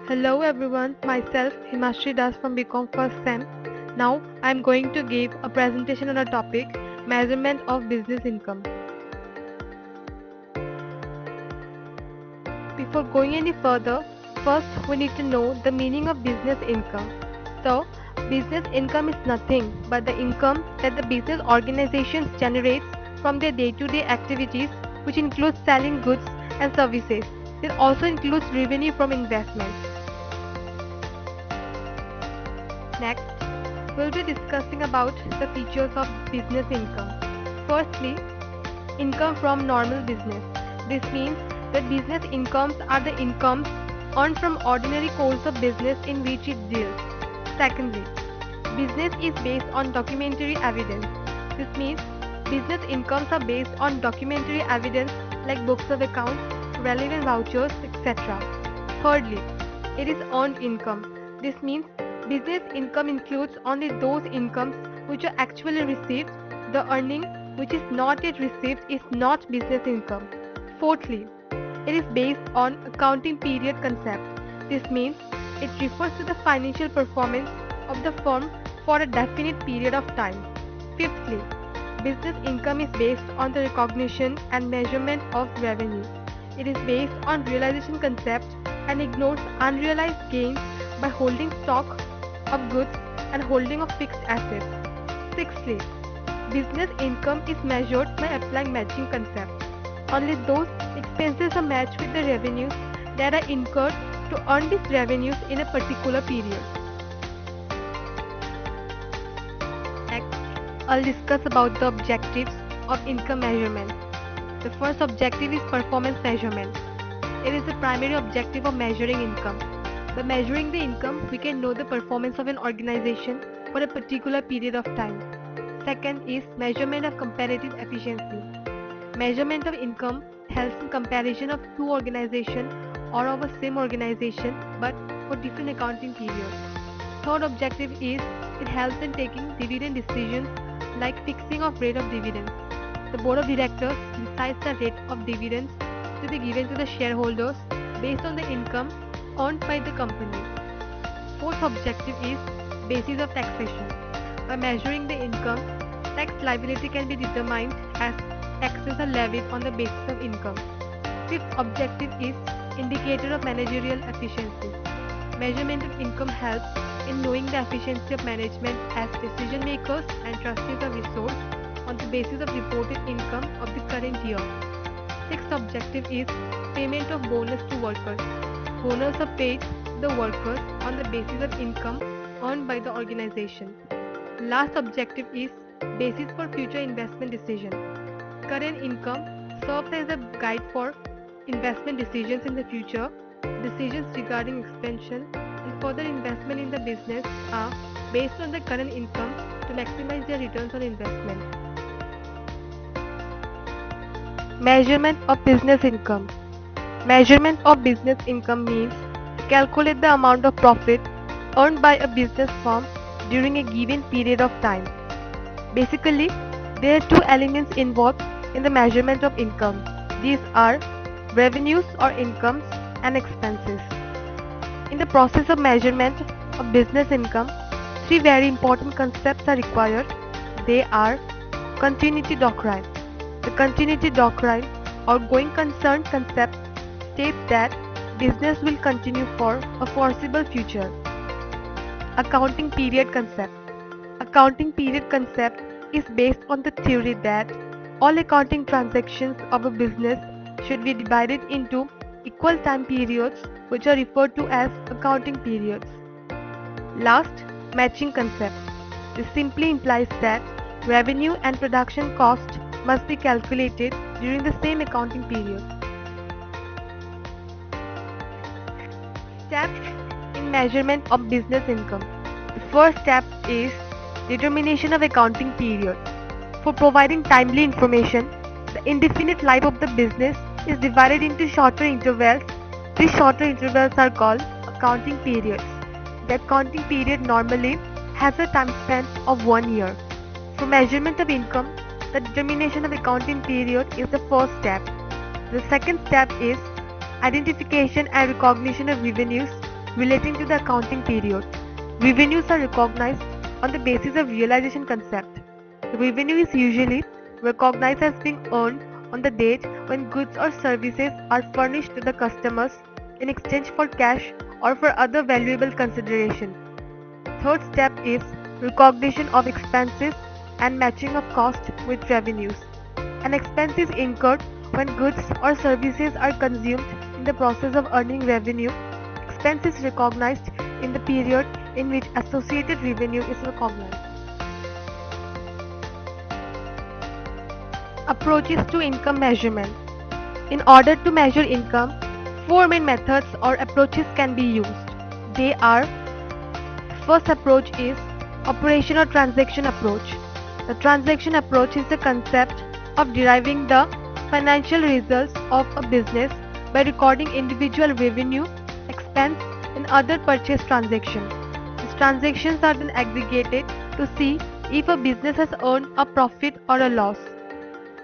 Hello everyone, myself Himashree Das from BCom First Sem. Now I am going to give a presentation on a topic measurement of business income. Before going any further, first we need to know the meaning of business income. So, business income is nothing but the income that the business organizations generates from their day-to-day activities, which includes selling goods and services. It also includes revenue from investments. Next, we'll be discussing about the features of business income. Firstly, income from normal business. This means that business incomes are the incomes earned from ordinary course of business in which it deals. Secondly, business is based on documentary evidence. This means business incomes are based on documentary evidence like books of accounts, relevant vouchers, etc. Thirdly, it is earned income. This means business income includes only those incomes which are actually received. The earning which is not yet received is not business income. Fourthly, it is based on accounting period concept. This means it refers to the financial performance of the firm for a definite period of time. Fifthly, business income is based on the recognition and measurement of revenue. It is based on realization concept and ignores unrealized gains by holding stock of goods and holding of fixed assets. Sixthly, business income is measured by applying matching concept. Only those expenses are matched with the revenues that are incurred to earn these revenues in a particular period. Next, I'll discuss about the objectives of income measurement. The first objective is performance measurement. It is the primary objective of measuring income. By measuring the income, we can know the performance of an organization for a particular period of time. Second is measurement of comparative efficiency. Measurement of income helps in comparison of two organizations or of a same organization but for different accounting periods. Third objective is it helps in taking dividend decisions like fixing of rate of dividends. The board of directors decides the rate of dividends to be given to the shareholders based on the income earned by the company. Fourth objective is basis of taxation. By measuring the income, tax liability can be determined as taxes are levied on the basis of income. Fifth objective is indicator of managerial efficiency. Measurement of income helps in knowing the efficiency of management as decision makers and trustees of resource on the basis of reported income of the current year. Sixth objective is payment of bonus to workers. Bonus are paid to the workers on the basis of income earned by the organization. Last objective is basis for future investment decision. Current income serves as a guide for investment decisions in the future. Decisions regarding expansion and further investment in the business are based on the current income to maximize their returns on investment. Measurement of business income. Measurement of business income means to calculate the amount of profit earned by a business firm during a given period of time. Basically, there are two elements involved in the measurement of income. These are revenues or incomes and expenses. In the process of measurement of business income, three very important concepts are required. They are continuity doctrine. The continuity doctrine or going concern concept states that business will continue for a foreseeable future. Accounting period concept. Accounting period concept is based on the theory that all accounting transactions of a business should be divided into equal time periods which are referred to as accounting periods. Last, matching concept. This simply implies that revenue and production cost must be calculated during the same accounting period. Steps in measurement of business income. The first step is determination of accounting period. For providing timely information, the indefinite life of the business is divided into shorter intervals. These shorter intervals are called accounting periods. The accounting period normally has a time span of 1 year. For measurement of income, the determination of accounting period is the first step. The second step is identification and recognition of revenues relating to the accounting period. Revenues are recognized on the basis of realization concept. Revenue is usually recognized as being earned on the date when goods or services are furnished to the customers in exchange for cash or for other valuable consideration. Third step is recognition of expenses and matching of cost with revenues. An expense is incurred when goods or services are consumed in the process of earning revenue. Expense is recognized in the period in which associated revenue is recognized. Approaches to income measurement. In order to measure income, four main methods or approaches can be used. They are: first approach is operation or transaction approach. The transaction approach is the concept of deriving the financial results of a business by recording individual revenue, expense, and other purchase transactions. These transactions are then aggregated to see if a business has earned a profit or a loss.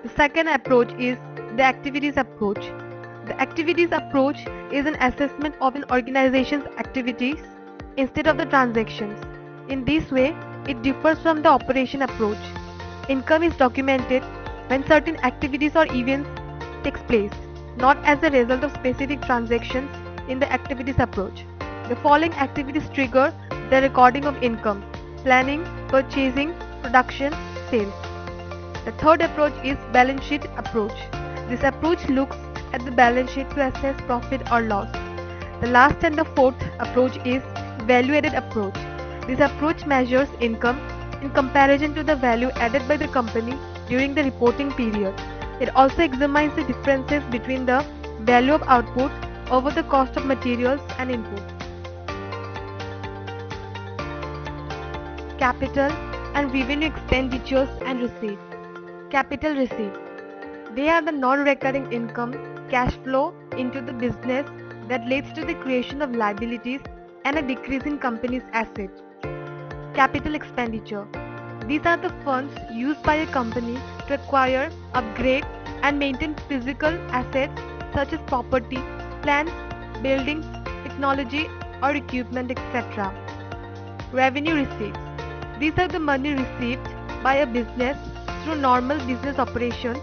The second approach is the activities approach. The activities approach is an assessment of an organization's activities instead of the transactions. In this way, it differs from the operation approach. Income is documented when certain activities or events takes place, not as a result of specific transactions in the activities approach. The following activities trigger the recording of income: planning, purchasing, production, sales. The third approach is balance sheet approach. This approach looks at the balance sheet to assess profit or loss. The last and the fourth approach is value-added approach. This approach measures income in comparison to the value added by the company during the reporting period. It also examines the differences between the value of output over the cost of materials and input. Capital and revenue expenditures and receipts. Capital receipt. They are the non-recurring income, cash flow into the business that leads to the creation of liabilities and a decrease in company's assets. Capital expenditure. These are the funds used by a company to acquire, upgrade, and maintain physical assets such as property, plants, buildings, technology, or equipment, etc. Revenue receipts. These are the money received by a business through normal business operations.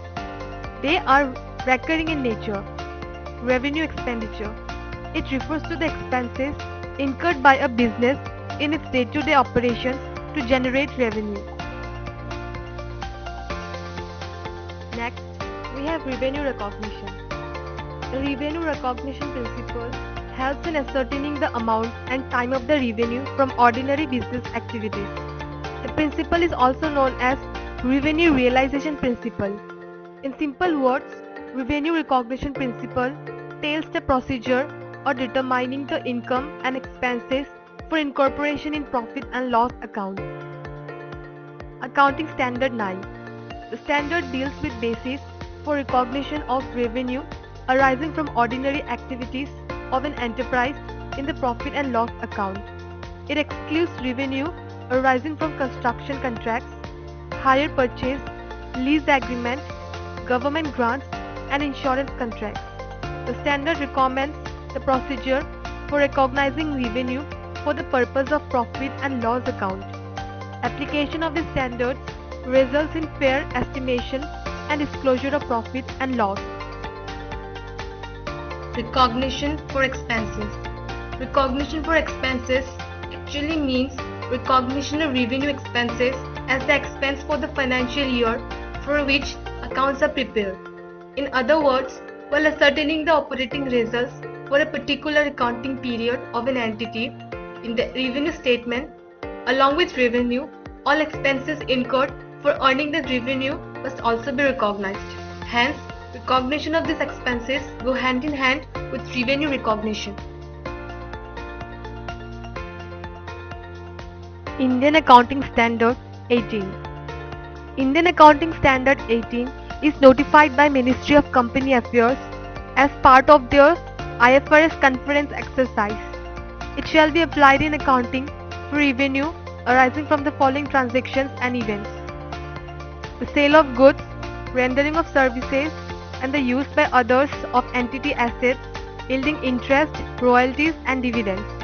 They are recurring in nature. Revenue expenditure. It refers to the expenses incurred by a business in its day-to-day operations to generate revenue. Next, we have revenue recognition. The revenue recognition principle helps in ascertaining the amount and time of the revenue from ordinary business activities. The principle is also known as revenue realization principle. In simple words, revenue recognition principle tells the procedure or determining the income and expenses for incorporation in profit and loss account. Accounting Standard 9. The standard deals with basis for recognition of revenue arising from ordinary activities of an enterprise in the profit and loss account. It excludes revenue arising from construction contracts, hire purchase, lease agreement, government grants, and insurance contracts. The standard recommends the procedure for recognizing revenue for the purpose of profit and loss account. Application of the standards results in fair estimation and disclosure of profit and loss. Recognition for expenses. Recognition for expenses actually means recognition of revenue expenses as the expense for the financial year for which accounts are prepared. In other words, while ascertaining the operating results for a particular accounting period of an entity, in the revenue statement, along with revenue, all expenses incurred for earning that revenue must also be recognized. Hence, recognition of these expenses go hand in hand with revenue recognition. Indian Accounting Standard 18. Indian Accounting Standard 18 is notified by Ministry of Company Affairs as part of their IFRS conference exercise. It shall be applied in accounting for revenue arising from the following transactions and events: the sale of goods, rendering of services, and the use by others of entity assets yielding interest, royalties, and dividends.